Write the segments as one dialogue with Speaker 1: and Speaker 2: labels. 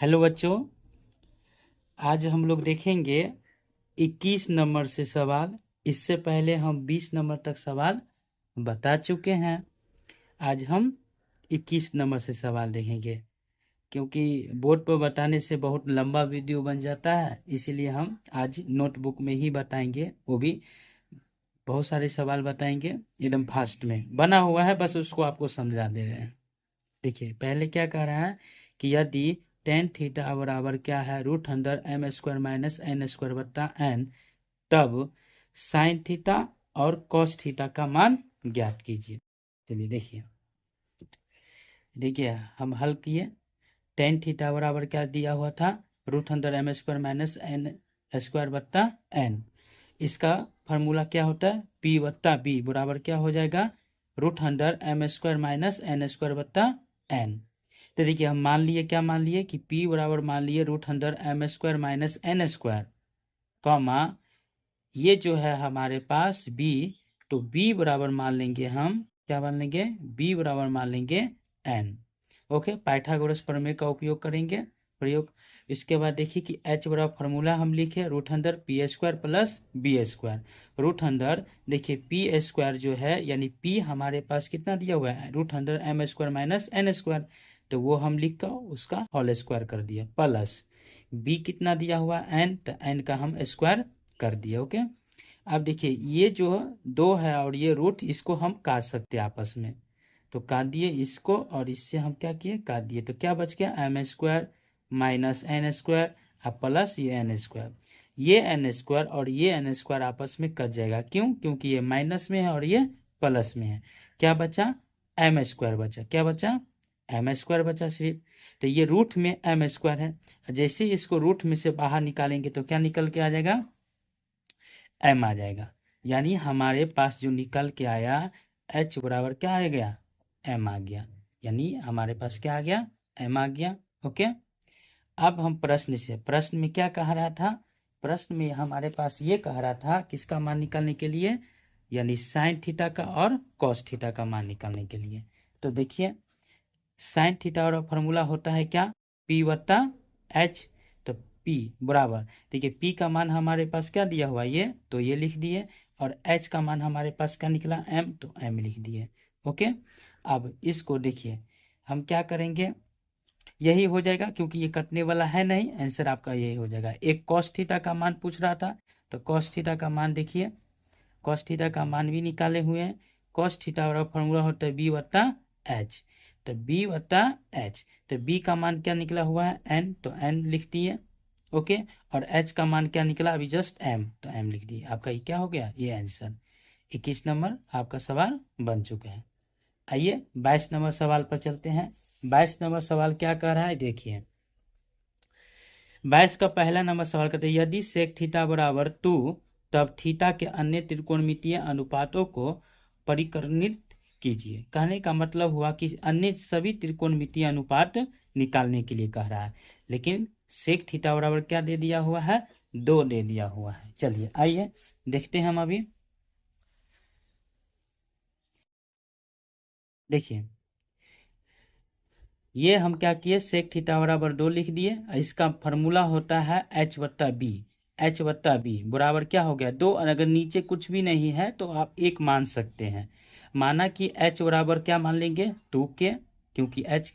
Speaker 1: Hello बच्चों, आज हम लोग देखेंगे 21 नंबर से सवाल। इससे पहले हम 20 नंबर तक सवाल बता चुके हैं। आज हम 21 नंबर से सवाल देखेंगे, क्योंकि बोर्ड पर बताने से बहुत लंबा वीडियो बन जाता है, इसीलिए हम आज नोटबुक में ही बताएंगे। वो भी बहुत सारे सवाल बताएंगे, एकदम फास्ट में बना हुआ है, बस उसको आपको समझा दे रहे हैं। देखिए, पहले क्या कह रहा है कि यदि टेन थीटा बराबर क्या है, root under M square minus N square बट्टा एन, तब साइन थीटा और कॉस थीटा का मान ज्ञात कीजिए। चलिए देखिए, देखिए हम हल किए। टेन थीटा बराबर क्या दिया हुआ था, root under M square minus N square बट्टा एन। इसका फार्मूला क्या होता है, पी बट्टा बी बराबर क्या हो जाएगा, root under M square minus N square बट्टा एन। तो देखिए, हम मान लिए, क्या मान लिए कि P बराबर मान लिए root under M square minus N square, comma ये जो है हमारे पास B, तो B बराबर मान लेंगे हम, क्या मान लेंगे, B बराबर मान लेंगे n। ओके, पाइथागोरस प्रमेय का उपयोग करेंगे, प्रयोग। इसके बाद देखिए कि H बराबर फार्मूला हम लिखे root under P square plus B square. Root under देखिए पी स्क्वायर जो है, यानी P हमारे पास कितना दिया हुआ है, root under M square minus N square, तो वो हम लिख कर उसका होल स्क्वायर कर दिया, प्लस B कितना दिया हुआ n, तो n का हम स्क्वायर कर दिए। ओके, अब देखिए ये जो दो है और ये रूट, इसको हम काट सकते हैं आपस में, तो काट दिए इसको और इससे हम क्या किए, काट दिए, तो क्या बच गया, M square minus N square अब प्लस ये एन स्क्वायर। ये एन स्क्वायर और ये एन स्क्वायर आपस में कट जाएगा, क्यों, क्योंकि ये माइनस में है और ये प्लस में है। क्या बचा, एम स्क्वायर बचा, क्या बचा, एम स्क्वायर बचा सिर्फ। तो ये रूट में एम स्क्वायर है, जैसे ही इसको रूट में से बाहर निकालेंगे तो क्या निकल के आ जाएगा, एम आ जाएगा। यानी हमारे पास जो निकल के आया, एच बराबर क्या आ गया, एम आ गया। यानी हमारे पास क्या आ गया, एम आ गया। ओके, अब हम प्रश्न में क्या कह रहा था, प्रश्न में हमारे पास ये कह रहा था किसका मान निकालने के लिए, यानी साइन थीटा का और कॉस थीटा का मान निकालने के लिए। तो देखिए, साइन थीटा और फॉर्मूला होता है क्या, पी बट्टा एच। तो पी बराबर, देखिए पी का मान हमारे पास क्या दिया हुआ ये, तो ये लिख दिए, और एच का मान हमारे पास क्या निकला, एम, तो एम लिख दिए। ओके, अब इसको देखिए हम क्या करेंगे, यही हो जाएगा, क्योंकि ये कटने वाला है नहीं, आंसर आपका यही हो जाएगा। एक कॉस थीटा का मान पूछ रहा था, तो कॉस थीटा का मान देखिए, कॉस थीटा का मान भी निकाले हुए हैं। कॉस थीटा वाला फॉर्मूला होता है बी बट्टा एच, तो बी बट्टा एच, तो बी का मान क्या निकला हुआ है, एन, तो एन लिख दिए। ओके, और एच का मान क्या निकला अभी जस्ट, एम, तो एम लिख दिए। आपका ये क्या हो गया, ये आंसर 21 नंबर आपका सवाल बन चुका है। आइए 22 नंबर सवाल पर चलते हैं। 22 नंबर सवाल क्या कह रहा है, देखिए 22 का पहला नंबर सवाल कहते हैं, यदि सेक थीटा बराबर 2, तब थीटा के अन्य त्रिकोणमितीय अनुपातों को परिकर्णित कीजिए। कहने का मतलब हुआ कि अन्य सभी त्रिकोणमितीय अनुपात निकालने के लिए कह रहा है, लेकिन सेक थीटा बराबर क्या दे दिया हुआ है, 2 दे दिया हुआ है। चलिए आइए देखते हैं हम अभी। देखिए ये हम क्या किए, सेक थीटा बराबर 2 लिख दिए, इसका फॉर्मूला होता है एच बट्टा बी। एच बट्टा बी बराबर क्या हो गया, 2, अगर नीचे कुछ भी नहीं है तो आप 1 मान सकते हैं। माना कि एच बराबर क्या मान लेंगे, 2 के, क्योंकि एच,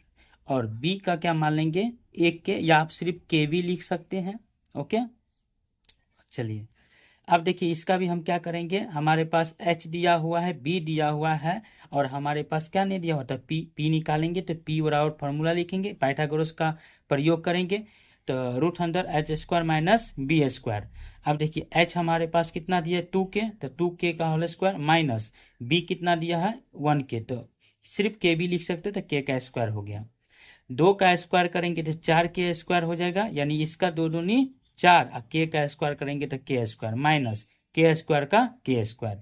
Speaker 1: और बी का क्या मान लेंगे, 1 के, या आप सिर्फ के भी लिख सकते हैं। ओके, चलिए अब देखिए इसका भी हम क्या करेंगे, हमारे पास h दिया हुआ है, b दिया हुआ है, और हमारे पास क्या नहीं दिया होता, p निकालेंगे, तो p बराबर फॉर्मूला लिखेंगे, पाइथागोरस का प्रयोग करेंगे, तो root under H square minus B square. अब देखिए h हमारे पास कितना दिया है, 2k, तो 2k का होल स्क्वायर, माइनस b कितना दिया है, 1k, तो सिर्फ k भी लिख सकते, तो k का स्क्वायर हो गया। 2 का स्क्वायर करेंगे तो 4k स्क्वायर हो जाएगा, यानी इसका 2 दूनी 4, के का स्क्वायर करेंगे तो के स्क्वायर, माइनस के स्क्वायर का के स्क्वायर।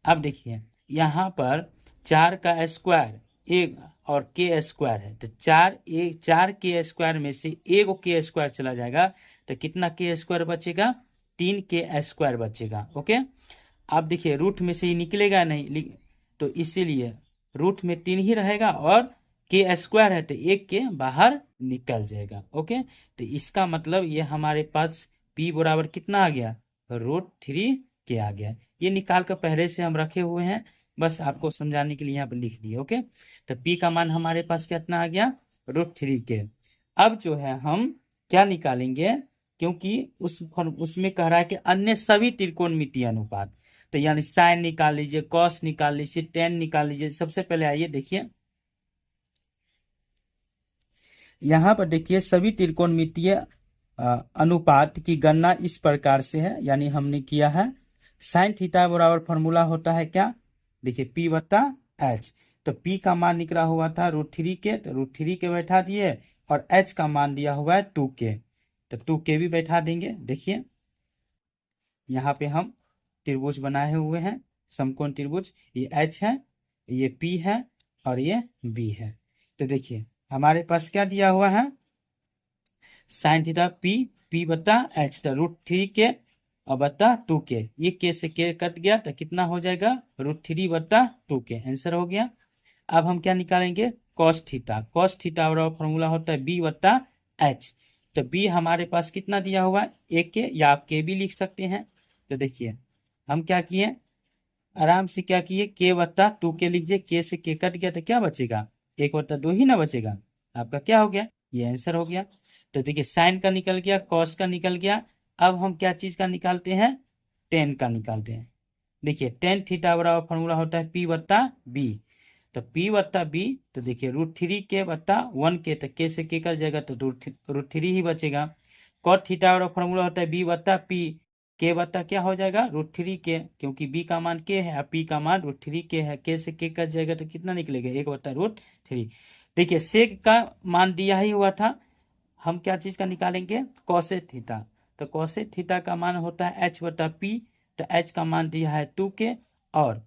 Speaker 1: अब देखिए यहाँ पर 4 का स्क्वायर एक और के स्क्वायर है, तो 4 के स्क्वायर में से एक के स्क्वायर चला जाएगा, तो कितना के स्क्वायर बचेगा, 3 के स्क्वायर बचेगा। ओके, अब देखिए रूट में से ही निकलेगा नहीं, तो इसीलिए रूट में 3 ही रहेगा और के स्क्वायर है तो एक के बाहर निकल जाएगा। ओके, तो इसका मतलब ये हमारे पास p बराबर कितना आ गया, √3 के आ गया। ये निकाल कर पहले से हम रखे हुए हैं, बस आपको समझाने के लिए यहाँ पर लिख दिए। ओके, तो p का मान हमारे पास कितना आ गया, √3 के। अब जो है हम क्या निकालेंगे, क्योंकि उसमें कह रहा है कि अन्य सभी त्रिकोणमितीय अनुपात, तो यानी साइन निकाल लीजिए, कॉस निकाल लीजिए, टेन निकाल लीजिए। सबसे पहले आइए देखिए, यहाँ पर देखिए सभी त्रिकोणमितीय अनुपात की गणना इस प्रकार से है, यानी हमने किया है साइन थीटा बराबर फॉर्मूला होता है क्या, देखिए p बता एच। तो p का मान निकला हुआ था √3 के, तो √3 के बैठा दिए, और h का मान दिया हुआ है 2 के, तो 2 के भी बैठा देंगे। देखिए यहाँ पे हम त्रिभुज बनाए हुए हैं, समकोण त्रिभुज, ये h है, ये p है, और ये b है। तो देखिए हमारे पास क्या दिया हुआ है, साइन थीटा p बता एच, तो √3 के और बता 2 के, ये के से के कट गया तो कितना हो जाएगा, √3 बता 2 के, आंसर हो गया। अब हम क्या निकालेंगे, कॉस थीटा। कॉस थीटा और फॉर्मूला होता है b बता एच, तो b हमारे पास कितना दिया हुआ है, 1 के, या आप के भी लिख सकते हैं। तो देखिए हम क्या किए, आराम से क्या किए, के बता 2 के लीजिए, के से के कट गया तो क्या बचेगा, 1/2 ही ना बचेगा, आपका क्या हो गया, ये आंसर हो गया। तो देखिए साइन का निकल गया, कॉस का निकल गया। अब हम क्या चीज का निकालते हैं, टेन का निकालते हैं। देखिए टेन थीटा बराबर फॉर्मूला होता है p बत्ता b, तो p बत्ता b, तो देखिए √3 के बत्ता 1 के, तो के से के कर जाएगा तो √3 ही बचेगा। कॉट थीटा बराबर फॉर्मूला होता है b बत्ता p, के बत्ता क्या हो जाएगा, √3 के, क्योंकि b का मान के है, p का मान √3 के है, के से के कर जाएगा तो कितना निकलेगा, 1/√3। देखिए सेक का मान दिया ही हुआ था, हम क्या चीज का निकालेंगे, कॉसेक थीटा। तो कॉसेक थीटा का मान होता है h बटा p, तो h का मान दिया है 2 के, और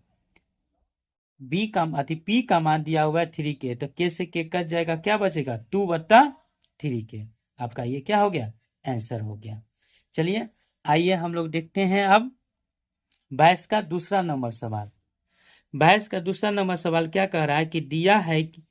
Speaker 1: b का p का मान दिया हुआ है 3 के, तो k से k कट जाएगा, क्या बचेगा, 2/3 के। आपका ये क्या हो गया, आंसर हो गया। चलिए आइए हम लोग देखते हैं अब 22 का दूसरा नंबर सवाल। 22 का दूसरा नंबर सवाल क्या कह रहा है कि दिया है कि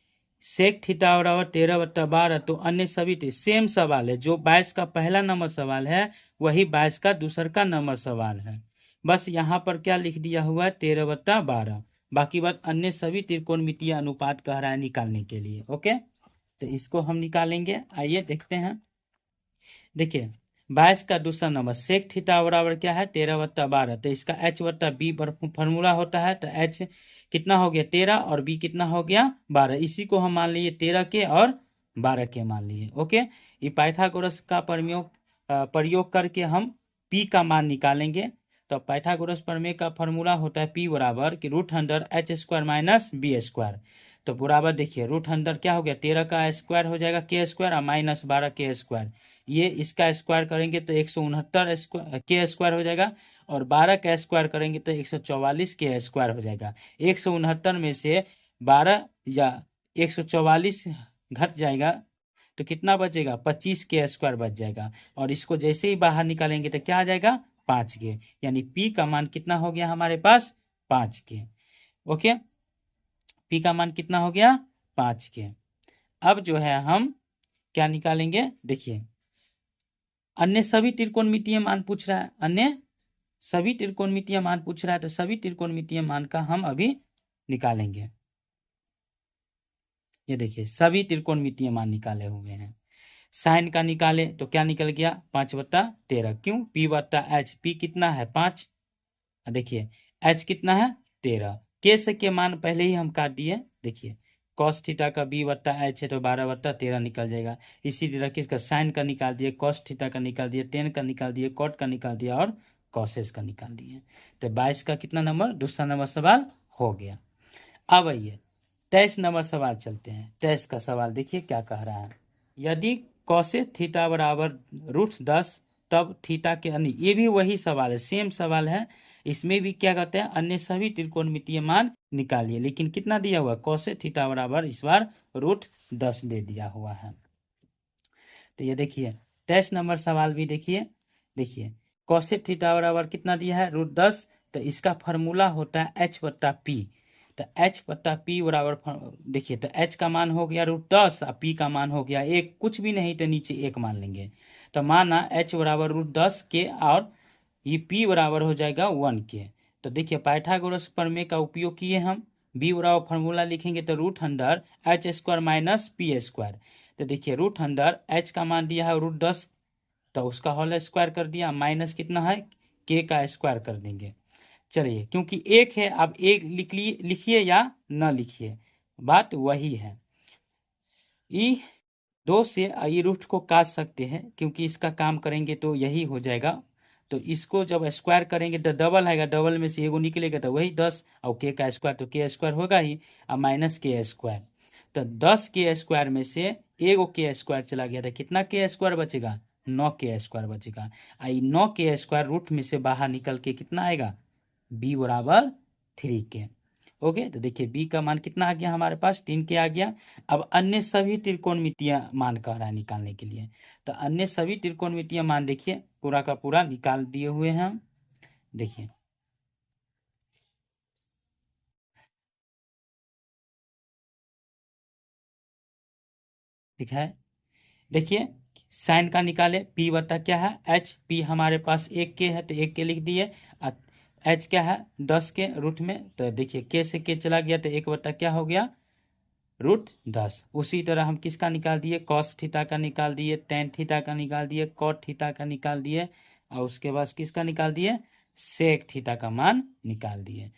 Speaker 1: सेक थीटा बराबर 13/12, तो अन्य सभी थे। सेम सवाल है, जो 22 का पहला नंबर सवाल है वही 22 का दूसरा का नंबर सवाल है, बस यहाँ पर क्या लिख दिया हुआ है, 13/12। बाकी बात अन्य सभी त्रिकोणमितीय अनुपात कह रहा है निकालने के लिए। ओके, तो इसको हम निकालेंगे, आइए देखते हैं। देखिए 22 का दूसरा नंबर, सेक थीटा बराबर क्या है, 13/12, तो इसका h बट्टा b पर फॉर्मूला होता है, तो h कितना हो गया 13 और b कितना हो गया 12, इसी को हम मान लिए 13 के और 12 के मान लिए। ओके, ये पाइथागोरस का प्रयोग करके हम p का मान निकालेंगे। तो पाइथागोरस प्रमेय का फॉर्मूला होता है p बराबर कि √h² माइनस b²। तो बराबर देखिए √, क्या हो गया, 13 का स्क्वायर हो जाएगा k² और माइनस 12 k², ये इसका स्क्वायर करेंगे तो 169 के स्क्वायर हो जाएगा, और 12 का स्क्वायर करेंगे तो 144 के स्क्वायर हो जाएगा। 169 में से 12 या 144 घट जाएगा तो कितना बचेगा, 25 के स्क्वायर बच जाएगा, और इसको जैसे ही बाहर निकालेंगे तो क्या आ जाएगा, 5 के, यानी p का मान कितना हो गया हमारे पास, 5 के। ओके, p का मान कितना हो गया, 5 के। अब जो है हम क्या निकालेंगे, देखिए अन्य सभी त्रिकोणमितीय मान पूछ रहा है, अन्य सभी त्रिकोणमितीय मान पूछ रहा है, तो सभी त्रिकोणमितीय मान का हम अभी निकालेंगे। ये देखिए सभी त्रिकोणमितीय मान निकाले हुए हैं। साइन का निकाले तो क्या निकल गया, 5/13, क्यों, p बटा h, p कितना है 5, देखिए h कितना है 13, के से के मान पहले ही हम काट दिए। देखिए कॉस थीटा का b बट्टा एच है तो 12/13 निकल जाएगा। इसी तरह के इसका साइन का निकाल दिए, कॉस थीटा का निकाल दिए, टेन का निकाल दिए, कॉट का निकाल दिया और कॉसेस का निकाल दिए। तो 22 का कितना नंबर, दूसरा नंबर सवाल हो गया। अब आइए 23 नंबर सवाल चलते हैं। 23 का सवाल देखिए क्या कह रहा है, यदि कॉसेस थीटा बराबर √10 तब थीटा के अन्य, ये भी वही सवाल है, सेम सवाल है, इसमें भी क्या कहते हैं, अन्य सभी त्रिकोणमितीय मान निकालिए, लेकिन कितना दिया हुआ, कॉसेक थीटा बराबर इस बार √10 दे दिया हुआ है। तो ये देखिए 23 नंबर सवाल भी देखिए, देखिए कॉसेक थीटा बराबर कितना दिया है, √10, तो इसका फॉर्मूला होता है h बट्टा p। तो h बट्टा p बराबर, देखिए तो h का मान हो गया √10 और p का मान हो गया 1, कुछ भी नहीं तो नीचे 1 मान लेंगे। तो माना h बराबर √10 के और ये p बराबर हो जाएगा 1 के। तो देखिए पाइथागोरस प्रमेय का उपयोग किए हम, b बराबर फार्मूला लिखेंगे तो √h² माइनस p²। तो देखिए √h का मान दिया है √10, तो उसका होल स्क्वायर कर दिया, माइनस कितना है k का स्क्वायर कर देंगे। चलिए क्योंकि 1 है, अब 1 लिखिए या न लिखिए, बात वही है। ई 2 से ये रूट को काट सकते हैं, क्योंकि इसका काम करेंगे तो यही हो जाएगा। तो इसको जब स्क्वायर करेंगे तो डबल आएगा, डबल में से एगो निकलेगा तो वही 10, और के का स्क्वायर तो के स्क्वायर होगा ही, और माइनस के स्क्वायर। तो 10 के स्क्वायर में से एगो के स्क्वायर चला गया था, कितना के स्क्वायर बचेगा, 9 के स्क्वायर बचेगा। 9 के स्क्वायर रूट में से बाहर निकल के कितना आएगा, b बराबर 3 के। ओके, तो देखिए b का मान कितना आ गया हमारे पास, 3 के आ गया। अब अन्य सभी त्रिकोणमितीय मान कह रहा है निकालने के लिए, तो अन्य सभी त्रिकोणमितीय मान देखिए पूरा का पूरा निकाल दिए हुए हैं हम। देखिए ठीक है, देखिए साइन का निकाले, p बता क्या है h, p हमारे पास 1 के है तो 1 के लिख दिए, h क्या है 10 के रूट में, तो देखिए k से k चला गया तो 1 बता क्या हो गया √10। उसी तरह हम किसका निकाल दिए, कॉस थीटा का निकाल दिए, टेन थीटा का निकाल दिए, कॉट थीटा का निकाल दिए, और उसके बाद किसका निकाल दिए, सेक थीटा का मान निकाल दिए।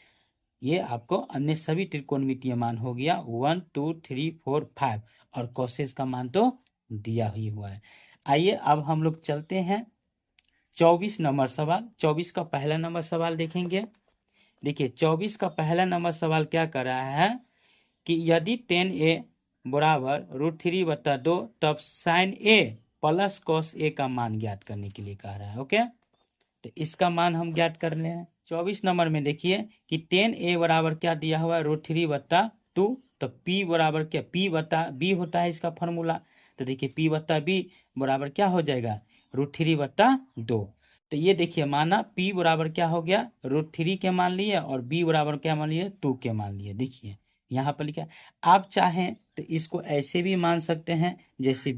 Speaker 1: ये आपको अन्य सभी त्रिकोणमितीय मान हो गया 1 2 3 4 5, और कॉसेस का मान तो दिया ही हुआ है। आइए अब हम लोग चलते हैं 24 नंबर सवाल। 24 का पहला नंबर सवाल देखेंगे। देखिए 24 का पहला नंबर सवाल क्या कर रहा है कि यदि tan a बराबर √3/2 तब sin a plus cos a का मान ज्ञात करने के लिए कह रहा है। ओके, तो इसका मान हम ज्ञात कर रहे हैं। 24 नंबर में देखिए कि tan a बराबर क्या दिया हुआ है √3/2, तो p बराबर क्या, p बटा b होता है इसका फॉर्मूला। तो देखिए p बटा b बराबर क्या हो जाएगा √3/2। तो ये देखिए माना p बराबर क्या हो गया √3 के मान लिए, और b बराबर क्या मान लिए 2 के मान लिए। देखिए यहाँ पर लिखा, आप चाहें तो इसको ऐसे भी मान सकते हैं, जैसे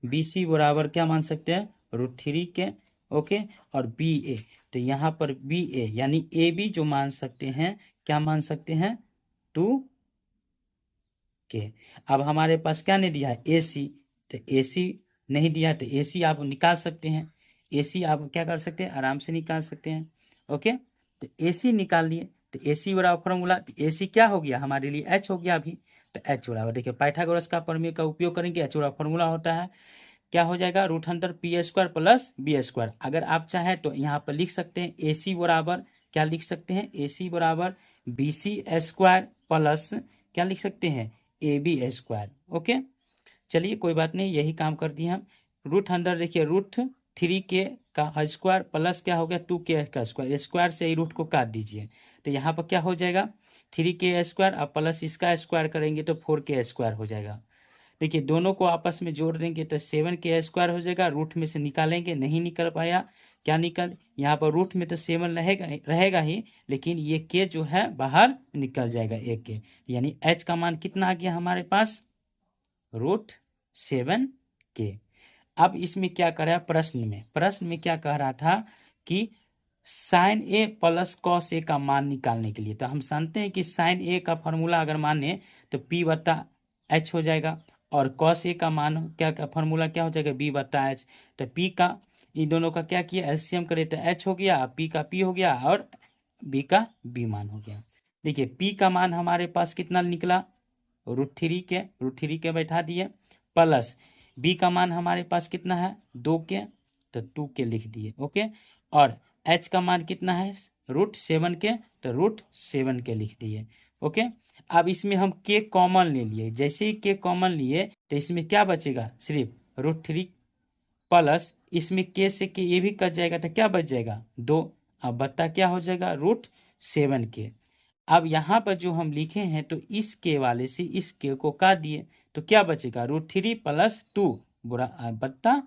Speaker 1: BC बराबर क्या मान सकते हैं √3 के। ओके, और BA, तो यहाँ पर BA यानी AB जो मान सकते हैं, क्या मान सकते हैं 2 के। अब हमारे पास क्या नहीं दिया है AC, तो AC नहीं दिया, तो AC आप निकाल सकते हैं, AC आप क्या कर सकते हैं आराम से निकाल सकते हैं। ओके, तो AC निकाल लिए, तो AC बराबर फॉर्मूला, तो AC क्या हो गया हमारे लिए H हो गया अभी। तो H बराबर देखिए पाइथागोरस का प्रमेय का उपयोग करेंगे, H बराबर फॉर्मूला होता है क्या हो जाएगा √p² प्लस b²। अगर आप चाहें तो यहाँ पर लिख सकते हैं AC बराबर क्या लिख सकते हैं, AC बराबर BC² प्लस क्या लिख सकते हैं AB²। ओके, चलिए कोई बात नहीं, यही काम कर दिए हम। √, देखिए √3 का स्क्वायर प्लस क्या हो गया 2 का स्क्वायर, स्क्वायर से ही रूट को काट दीजिए, तो यहाँ पर क्या हो जाएगा 3 और प्लस इसका स्क्वायर करेंगे तो 4 हो जाएगा। देखिए दोनों को आपस में जोड़ देंगे तो 7 हो जाएगा, रूट में से निकालेंगे नहीं निकल पाया, क्या निकल, यहाँ पर रूट में तो 7 रहेगा ही, लेकिन ये के जो है बाहर निकल जाएगा एक के, यानी h का मान कितना आ गया हमारे पास √7 के। अब इसमें क्या कर रहा है, प्रश्न में क्या कह रहा था कि sign A plus cos A का मान निकालने के लिए, तो हम जानते हैं कि साइन ए का फॉर्मूला अगर माने तो p बटा h हो जाएगा, और कॉस ए का मान क्या फॉर्मूला क्या हो जाएगा b बटा h। तो p का इन दोनों का क्या किया एलसीएम करे तो h हो गया, p का p हो गया, और b का b मान हो गया। देखिए p का मान हमारे पास कितना निकला √3 के बैठा दिए, प्लस b का मान हमारे पास कितना है 2 के, तो 2 के लिख दिए। ओके, और h का मान कितना है √7 के, तो √7 के लिख दिए। ओके, अब इसमें हम k कॉमन ले लिए, जैसे ही k कॉमन लिए तो इसमें क्या बचेगा सिर्फ √3 प्लस इसमें k से k ये भी कट जाएगा तो क्या बच जाएगा 2, अब बता क्या हो जाएगा √7 के। अब यहाँ पर जो हम लिखे हैं तो इस के वाले से इस के को काट दिए तो क्या बचेगा √3 प्लस 2 बुरा बट्टा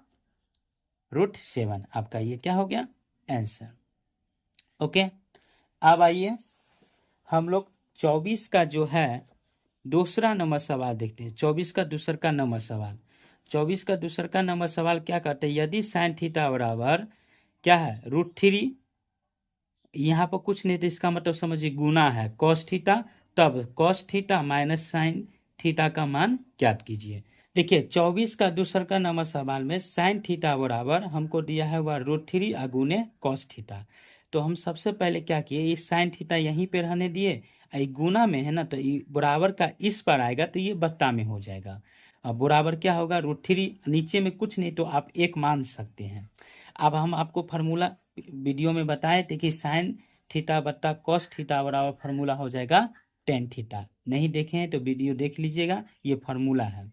Speaker 1: √7, आपका ये क्या हो गया आंसर। ओके, अब आइए हम लोग 24 का जो है दूसरा नंबर सवाल देखते हैं। 24 का दूसर का नंबर सवाल, 24 का दूसर का नंबर सवाल क्या कहते हैं, यदि साइन थीटा बराबर क्या है √3, यहाँ पर कुछ नहीं तो इसका मतलब समझिए गुना है कॉस थीटा, तब cos theta minus sine theta का मान ज्ञात कीजिए। देखिए 24 का दूसर का नंबर सवाल में साइन थीटा बराबर हमको दिया है वह √3 अगुने कॉस थीटा। तो हम सबसे पहले क्या किए, इस साइन थीटा यहीं पे रहने दिए, गुना में है ना, तो बराबर का इस पर आएगा तो ये बत्ता में हो जाएगा। अब बराबर क्या होगा √3, नीचे में कुछ नहीं तो आप एक मान सकते हैं। अब हम आपको फार्मूला वीडियो में बताए थे कि साइन थीटा बत्ता कॉस थीटा बराबर फार्मूला हो जाएगा टेन थीटा। नहीं देखे हैं तो वीडियो देख लीजिएगा, ये फार्मूला है।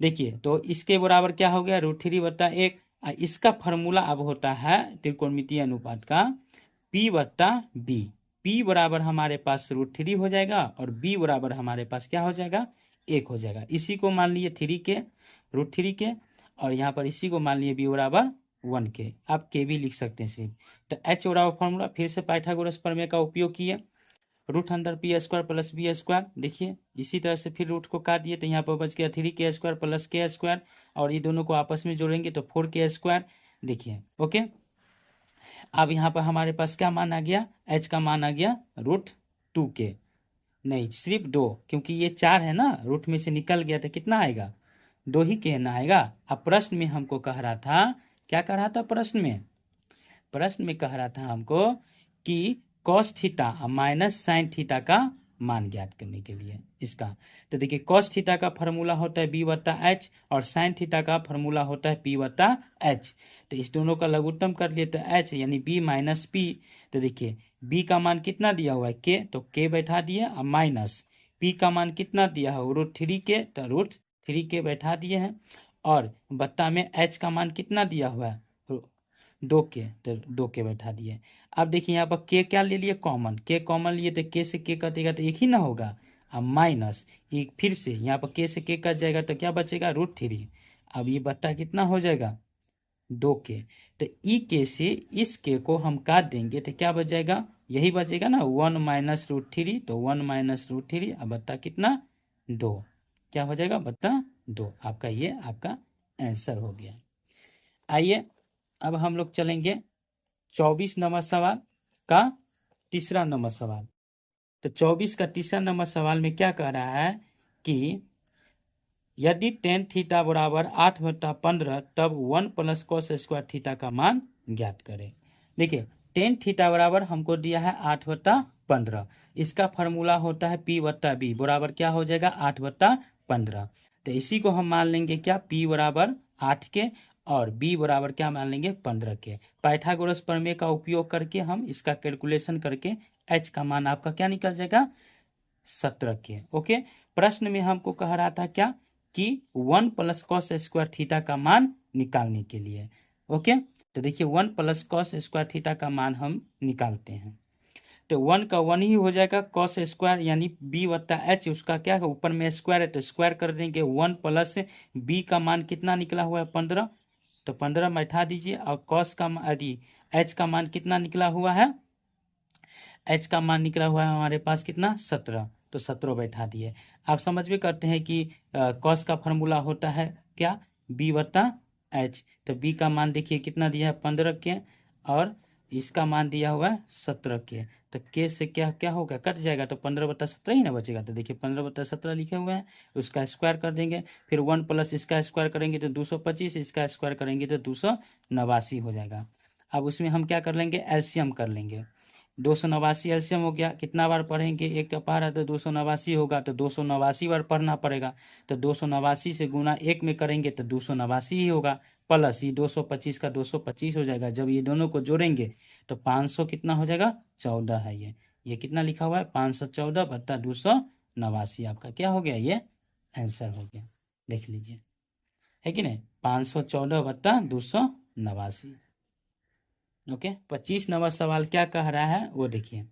Speaker 1: देखिए तो इसके बराबर क्या हो गया √3 बत्ता 1। इसका फार्मूला अब होता है त्रिकोणमितीय अनुपात का P बत्ता B। P बराबर हमारे पास √3 हो जाएगा और B बराबर हमारे पास क्या हो जाएगा 1 हो जाएगा। इसी को मान लिए 3 के √3 के, और यहाँ पर इसी को मान लिए B बराबर 1 के। आप के भी लिख सकते हैं सिर्फ। तो H बराबर फॉर्मूला फिर से पाइथागोरस प्रमेय का उपयोग किए, रूट अंदर p² प्लस b²। देखिए इसी तरह से फिर रूट को काट दिए तो यहाँ पर बच गया 3k² प्लस k², और ये दोनों को आपस में जोड़ेंगे तो 4k²। देखिए ओके, अब यहाँ पर हमारे पास क्या मान आ गया, h का मान आ गया √2k, नहीं सिर्फ 2, क्योंकि ये 4 है ना, रूट में से निकल गया तो कितना आएगा 2 ही के ना आएगा। अब प्रश्न में हमको कह रहा था, क्या कह रहा था प्रश्न में कह रहा था हमको कि cos theta minus sine theta का मान ज्ञात करने के लिए इसका। तो देखिए कॉस थीटा का फार्मूला होता है b बत्ता एच, और साइन थीटा का फार्मूला होता है p बत्ता एच। तो इस दोनों का लघुत्तम कर लिए तो h यानी b माइनस p। तो देखिए b का मान कितना दिया हुआ है k, तो k बैठा दिए, और माइनस p का मान कितना दिया है √3k, तो √3k बैठा दिए हैं, और बत्ता में h का मान कितना दिया हुआ है 2k, तो 2k बैठा दिए। अब देखिए यहाँ पर k क्या ले लिए कॉमन, k कॉमन लिए तो k से k कटेगा तो एक ही ना होगा, अब माइनस एक फिर से यहाँ पर k से k कट जाएगा तो क्या बचेगा √3। अब ये बट्टा कितना हो जाएगा 2k, तो ई के से इस k को हम काट देंगे तो क्या बच जाएगा, यही बचेगा ना 1 माइनस √3, तो 1 माइनस √3, अब बट्टा कितना 2, क्या हो जाएगा बट्टा 2। आपका ये आपका आंसर हो गया। आइए अब हम लोग चलेंगे 24 नंबर सवाल का तीसरा नंबर सवाल। तो 24 का तीसरा नंबर सवाल में क्या कह रहा है कि यदि टेन थीटा बराबर 8/15 तब 1 प्लस कॉस स्क्वायर थीटा का मान ज्ञात करें। देखिए टेन थीटा बराबर हमको दिया है 8/15, इसका फार्मूला होता है P बत्ता B बराबर क्या हो जाएगा 8/15। तो इसी को हम मान लेंगे क्या P बराबर 8 के, और B बराबर क्या मान लेंगे 15 के। पाइथागोरस प्रमेय का उपयोग करके हम इसका कैलकुलेशन करके H का मान आपका क्या निकल जाएगा 17 के। ओके, प्रश्न में हमको कह रहा था क्या कि 1 प्लस कॉस स्क्वायर थीटा का मान निकालने के लिए। ओके, तो देखिए 1 प्लस कॉस स्क्वायर थीटा का मान हम निकालते हैं, तो 1 का 1 ही हो जाएगा कॉस स्क्वायर, यानी b बत्ता एच, उसका क्या है ऊपर में स्क्वायर है तो स्क्वायर कर देंगे। 1 प्लस b का मान कितना निकला हुआ है 15, तो 15 बैठा दीजिए, और कॉस का यदि h का मान कितना निकला हुआ है, h का मान निकला हुआ है हमारे पास कितना 17, तो 17 बैठा दिए। आप समझ भी करते हैं कि कॉस का फार्मूला होता है क्या b बत्ता एच, तो b का मान देखिए कितना दिया है 15 के, और इसका मान दिया हुआ है 17 के, तो k से क्या क्या होगा कट जाएगा, तो 15/17 ही ना बचेगा। तो देखिए 15/17 लिखे हुए हैं, उसका स्क्वायर कर देंगे, फिर 1 प्लस इसका स्क्वायर करेंगे तो 225, इसका स्क्वायर करेंगे तो 289 हो जाएगा। अब उसमें हम क्या कर लेंगे एलसीएम कर लेंगे, 289 एलसीएम हो गया, कितना बार पढ़ेंगे, एक का पारा तो 289 होगा, तो 289 बार पढ़ना पड़ेगा, तो 289 से गुना 1 में करेंगे तो 289 ही होगा, प्लस ये 225 का 225 हो जाएगा। जब ये दोनों को जोड़ेंगे तो 500 कितना हो जाएगा 14 है, ये कितना लिखा हुआ है 514 बट्टा 289, आपका क्या हो गया ये आंसर हो गया। देख लीजिए है कि नहीं, 514 बट्टा 289। ओके, 25 नंबर सवाल क्या कह रहा है वो देखिए।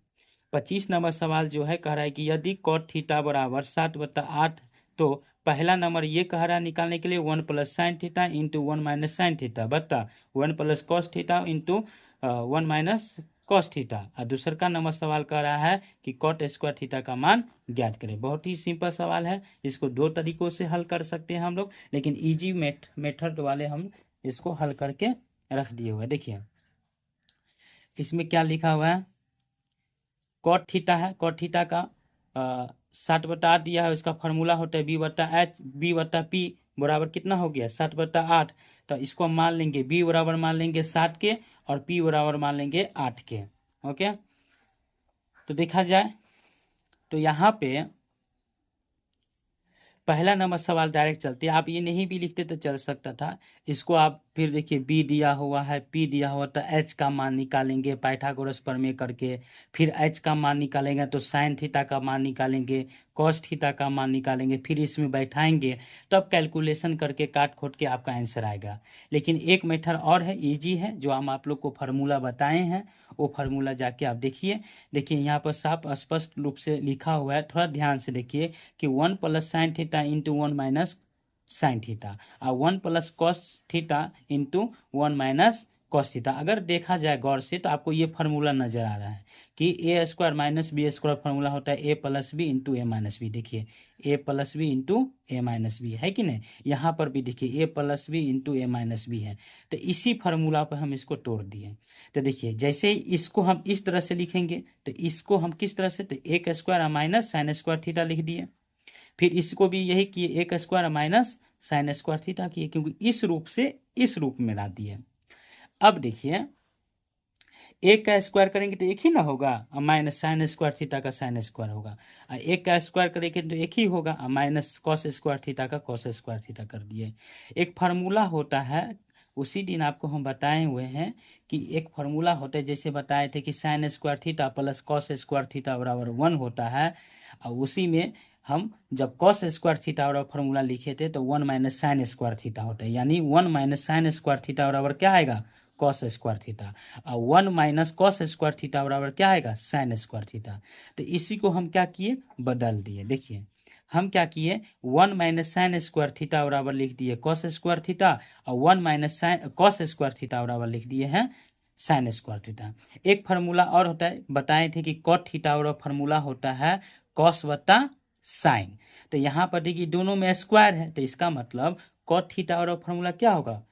Speaker 1: 25 नंबर सवाल जो है कह रहा है कि यदि कॉट थीटा बराबर 7/8, तो पहला नंबर ये कह रहा है निकालने के लिए 1 plus sine theta into 1 minus sine theta बत्ता 1 plus cos theta into 1 minus cos theta, और दूसरा नंबर सवाल कह रहा है कि कॉट स्क्वायर थीटा का मान ज्ञात करें। बहुत ही सिंपल सवाल है, इसको दो तरीकों से हल कर सकते हैं हम लोग, लेकिन इजी मेथड वाले हम इसको हल करके रख दिए हुए। देखिए इसमें क्या लिखा हुआ है, कॉट थीटा है, कॉट थीटा का 60/8 दिया है, उसका फॉर्मूला होता है b/h, b/p बराबर कितना हो गया 60/8। तो इसको हम मान लेंगे b बराबर मान लेंगे 60 के और p बराबर मान लेंगे 8 के। ओके, तो देखा जाए तो यहाँ पे पहला नंबर सवाल डायरेक्ट चलते हैं, आप ये नहीं भी लिखते तो चल सकता था। इसको आप फिर देखिए b दिया हुआ है, p दिया हुआ, तो h का मान निकालेंगे पाइथागोरस प्रमेय करके, फिर h का मान निकालेंगे तो साइन थीटा का मान निकालेंगे, कॉस थीटा का मान निकालेंगे, फिर इसमें बैठाएंगे, तब कैलकुलेशन करके काट खोट के आपका आंसर आएगा। लेकिन एक मेथड और है, ईजी है, जो हम आप लोग को फार्मूला बताए हैं, वो फार्मूला जाके आप देखिए। देखिए यहाँ पर साफ स्पष्ट रूप से लिखा हुआ है, थोड़ा ध्यान से देखिए कि 1 plus sine theta into 1 minus sine theta, और 1 plus cos theta into 1 minus cos theta. अगर देखा जाए गौर से तो आपको ये फार्मूला नजर आ रहा है कि A square minus B square formula होता है A plus B into A minus B. देखिए A plus B into A minus B है कि नहीं, यहाँ पर भी देखिए A plus B into A minus B है। तो इसी फार्मूला पर हम इसको तोड़ दिए। तो देखिए जैसे इसको हम इस तरह से लिखेंगे, तो इसको हम किस तरह से, तो एक square minus sine square theta लिख दिए। फिर इसको भी यही किए, एक square minus sine square theta किए, क्योंकि इस रूप से इस रूप में ला दिए। अब देखिए एक का स्क्वायर करेंगे तो एक ही ना होगा, माइनस साइन स्क्वायर थीटा का साइन स्क्वायर होगा, एक का स्क्वायर करेंगे तो एक ही होगा, माइनस कॉस स्क्वायर थीटा का कॉस स्क्वायर थीटा कर दिए। एक फार्मूला होता है, उसी दिन आपको हम बताए हुए हैं कि एक फार्मूला होता है, जैसे बताए थे कि sine square theta plus cos square theta बराबर 1 होता है, और उसी में हम जब कॉस स्क्वायर थीटा बराबर फार्मूला लिखे थे तो 1 माइनस साइन स्क्वायर थीटा होता है, यानी 1 माइनस साइन स्क्वायर थीटा बराबर क्या आएगा, कॉस स्क्वायर थीटा, और 1 माइनस कॉस स्क्वायर थीटा बराबर क्या आएगा, साइन स्क्वायर थीटा। तो इसी को हम क्या किए, बदल दिए। देखिए हम क्या किए, 1 माइनस साइन स्क्वायर थीटा बराबर लिख दिए कॉस स्क्वायर थीटा, और 1 minus sine cos square theta बराबर लिख दिए हैं साइन स्क्वायर थीटा। एक फार्मूला और होता है, बताए थे कि कॉट थीटा बराबर फार्मूला होता है कॉस बटा साइन। तो यहाँ पर देखिए दोनों में स्क्वायर है, तो इसका मतलब कॉट थीटा बराबर फार्मूला क्या होगा,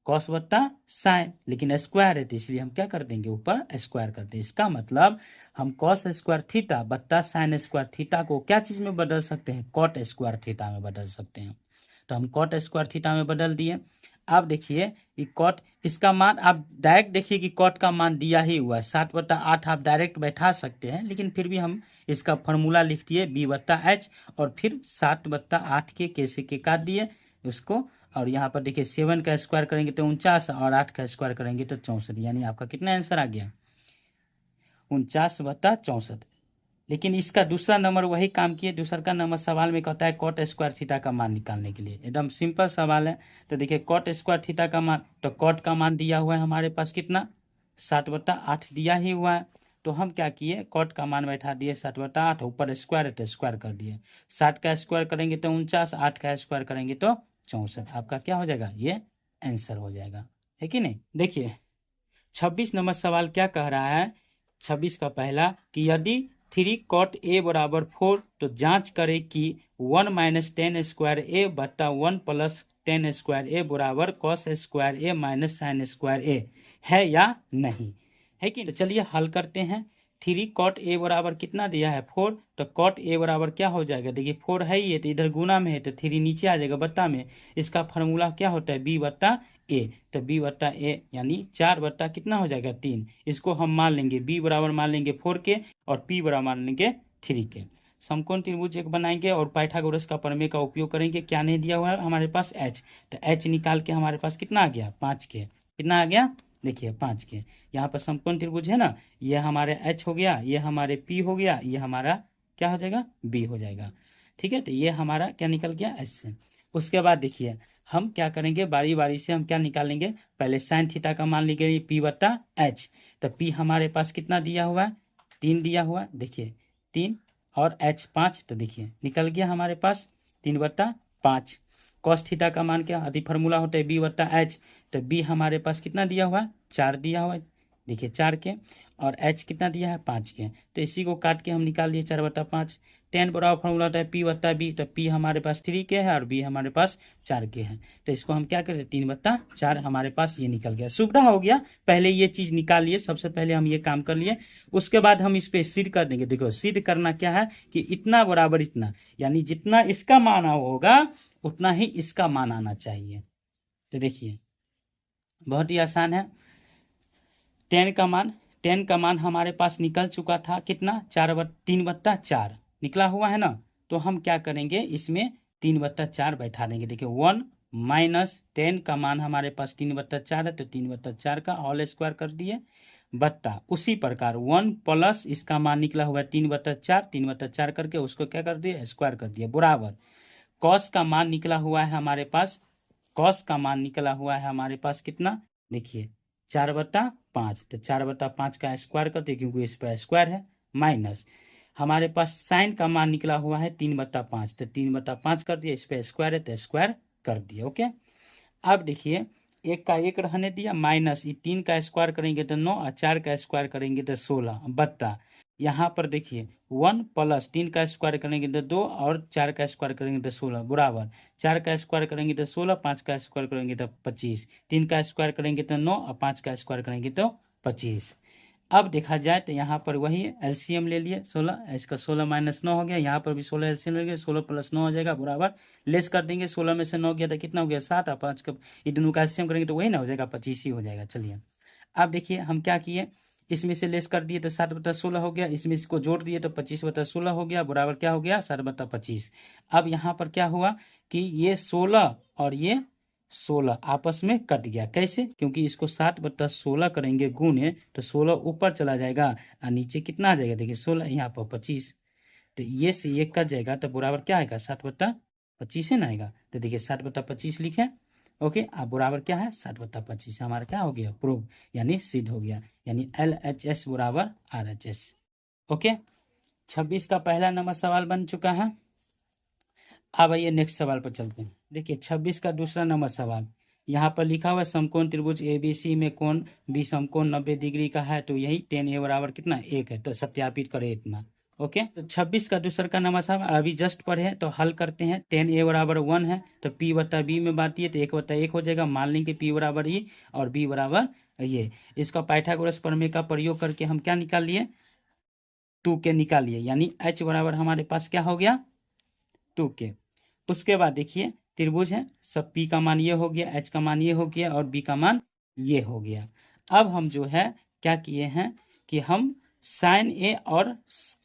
Speaker 1: कॉस बट्टा साइन, लेकिन स्क्वायर है तो इसलिए हम क्या कर देंगे, ऊपर स्क्वायर कर देंगे। इसका मतलब हम कॉस स्क्वायर थीटा बट्टा साइन स्क्वायर थीटा को क्या चीज में बदल सकते हैं, कॉट स्क्वायर थीटा में बदल सकते हैं। तो हम कॉट स्क्वायर थीटा में बदल दिए। अब देखिए कि कॉट, इसका मान आप डायरेक्ट देखिए कि कॉट का मान दिया ही हुआ है 60/8, आप डायरेक्ट बैठा सकते हैं, लेकिन फिर भी हम इसका फॉर्मूला लिख दिए b/h, और फिर 60/8 के कैसे के काट दिए उसको, और यहाँ पर देखिए 7 का स्क्वायर करेंगे तो 49, और 8 का स्क्वायर करेंगे तो 64, यानी आपका कितना आंसर आ गया, 49/64। लेकिन इसका दूसरा नंबर वही काम किए, दूसरा का नंबर सवाल में कहता है कॉट स्क्वायर थीटा का मान निकालने के लिए, एकदम सिंपल सवाल है। तो देखिए कॉट स्क्वायर थीटा का मान, तो कॉट का मान दिया हुआ है हमारे पास कितना, 60/8 दिया ही हुआ है। तो हम क्या किए, कॉट का मान बैठा दिए 60/8, ऊपर स्क्वायर है तो स्क्वायर कर दिए, 60 का स्क्वायर करेंगे तो 49, 8 का स्क्वायर करेंगे तो 64। आपका क्या हो जाएगा, ये आंसर हो जाएगा, है कि नहीं। देखिए 26 नंबर सवाल क्या कह रहा है, 26 का पहला कि यदि 3 कॉट ए बराबर 4, तो जांच करें कि 1 माइनस 10 स्क्वायर ए बट्टा 1 प्लस 10 स्क्वायर ए बराबर कॉस स्क्वायर ए माइनस साइन स्क्वायर ए है या नहीं, है कि। तो चलिए हल करते हैं। 3 कॉट ए बराबर कितना दिया है 4, तो कॉट ए बराबर क्या हो जाएगा, देखिए 4 है ही है तो इधर गुना में है तो 3 नीचे आ जाएगा बट्टा में। इसका फार्मूला क्या होता है, b बट्टा ए, तो b बट्टा ए यानी 4 बट्टा कितना हो जाएगा 3। इसको हम मान लेंगे b बराबर मान लेंगे 4 के, और p बराबर मान लेंगे 3 के। समकोण त्रिभुज एक बनाएंगे और पाइथागोरस का प्रमेय का उपयोग करेंगे। क्या नहीं दिया हुआ है हमारे पास, h, तो h निकाल के हमारे पास कितना आ गया 5 के, कितना आ गया देखिए 5 के। यहाँ पर समकोण त्रिभुज है ना, ये हमारे h हो गया, ये हमारे p हो गया, ये हमारा क्या हो जाएगा b हो जाएगा, ठीक है। तो ये हमारा क्या निकल गया h से। उसके बाद देखिए हम क्या करेंगे, बारी बारी से हम क्या निकालेंगे, पहले साइन थीटा का मान लीजिए p/h, तो p हमारे पास कितना दिया हुआ है 3 दिया हुआ, देखिए 3 और h 5, तो देखिए निकल गया हमारे पास 3/5। कॉस थीटा का मान क्या, अधिक फार्मूला होता है b/h, तो b हमारे पास कितना दिया हुआ है 4 दिया हुआ है, देखिए 4 के, और एच कितना दिया है 5 के, तो इसी को काट के हम निकाल लिए 4/5। टेन बराबर फॉर्मूला होता है P/B, तो P हमारे पास 3 के है और B हमारे पास 4 के हैं, तो इसको हम क्या करें 3/4 हमारे पास ये निकल गया। सुविधा हो गया, पहले ये चीज निकाल लिए, सबसे पहले हम ये काम कर लिए, उसके बाद हम इस पे सिद्ध कर देंगे। देखो सिद्ध करना क्या है कि इतना बराबर इतना, यानी जितना इसका मान होगा उतना ही इसका मान आना चाहिए। तो देखिए बहुत ही आसान है। 10 का मान हमारे पास निकल चुका था कितना 3/4 निकला हुआ है ना, तो हम क्या करेंगे इसमें 3/4 बैठा देंगे। देखिए 1 माइनस 10 का मान हमारे पास 3/4 है, तो 3/4 का होल स्क्वायर कर दिए, बट्टा उसी प्रकार 1 प्लस इसका मान निकला हुआ है 3/4 करके उसको क्या कर दिया स्क्वायर कर दिया, बराबर कॉस का मान निकला हुआ है हमारे पास, कॉस का मान निकला हुआ है हमारे पास कितना, देखिए 4/5, तो 4/5 का स्क्वायर करते क्योंकि इस पर स्क्वायर है, माइनस हमारे पास साइन का मान निकला हुआ है 3/5, तो 3/5 कर दिया, इस पर स्क्वायर है तो स्क्वायर कर दिया। ओके, अब देखिए 1 का 1 रहने दिया, माइनस ये 3 का स्क्वायर करेंगे तो 9 और 4 का स्क्वायर करेंगे तो 16, बट्टा यहाँ पर देखिए 1 प्लस 3 का स्क्वायर करेंगे तो 2 और 4 का स्क्वायर करेंगे तो 16, बराबर 4 का स्क्वायर करेंगे तो 16, 5 का स्क्वायर करेंगे तो 25, 3 का स्क्वायर करेंगे तो 9 और 5 का स्क्वायर करेंगे तो 25। अब देखा जाए तो यहाँ पर वही एलसीएम ले लिए 16, इसका 16 माइनस 9 हो गया, यहाँ पर भी 16 एलसीएम ले गया, 16 प्लस 9 हो जाएगा, बराबर लेस कर देंगे, 16 में से 9 गया तो कितना हो गया 7 और 5 का ये दोनों का एलसीएम करेंगे तो वही ना हो जाएगा 25 ही हो जाएगा। चलिए अब देखिए हम क्या किए, इसमें से लेस कर दिए तो 7/16 हो गया, इसमें इसको जोड़ दिए तो 25/16 हो गया, बराबर क्या हो गया 7/25। अब यहाँ पर क्या हुआ कि ये 16 और ये 16 आपस में कट गया, कैसे, क्योंकि इसको 7/16 करेंगे गुणे तो 16 ऊपर चला जाएगा और नीचे कितना आ जाएगा, देखिए 16 यहाँ पर 25, तो ये से ये कट जाएगा तो बराबर क्या आएगा 7/25 है ना आएगा, तो देखिए 7/25 लिखे। ओके, अब बराबर क्या है 7/25, हमारा क्या हो गया प्रूव, यानी सिद्ध हो गया, यानी LHS बराबर RHS। ओके, 26 का पहला नंबर सवाल बन चुका है। अब आइए नेक्स्ट सवाल पर चलते हैं। देखिए 26 का दूसरा नंबर सवाल, यहाँ पर लिखा हुआ है समकोण त्रिभुज ABC में कोण बी समकोण 90 डिग्री का है, तो यही 10A बराबर कितना 1 है, तो सत्यापित करें इतना। ओके, तो 26 का दूसरा का नंबर सवाल अभी जस्ट पढ़े तो हल करते हैं। 10A बराबर 1 है तो P/B में बांटिए तो 1/1 हो जाएगा, मान लेंगे P बराबर E और B बराबर ये, इसका पाइथागोरस प्रमेय का प्रयोग करके हम क्या निकाल लिए 2K निकाल लिए, यानी H बराबर हमारे पास क्या हो गया 2K। उसके बाद देखिए त्रिभुज है, सब P का मान ये हो गया, H का मान ये हो गया और B का मान ये हो गया। अब हम जो है क्या किए हैं कि हम साइन A और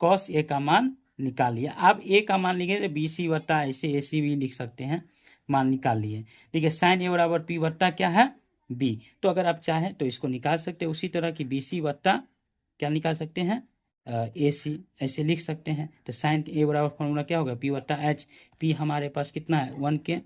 Speaker 1: कॉस A का मान निकाल लिया। अब A का मान लिखे तो BC बट्टा ऐसे AC भी लिख सकते हैं, मान निकाल लिए। देखिए साइन A बराबर P बट्टा क्या है B, तो अगर आप चाहें तो इसको निकाल सकते हैं, उसी तरह की BC बट्टा क्या निकाल सकते हैं AC ऐसे लिख सकते हैं। तो साइन A बराबर फॉर्मूला क्या होगा P/H, P हमारे पास कितना है 1K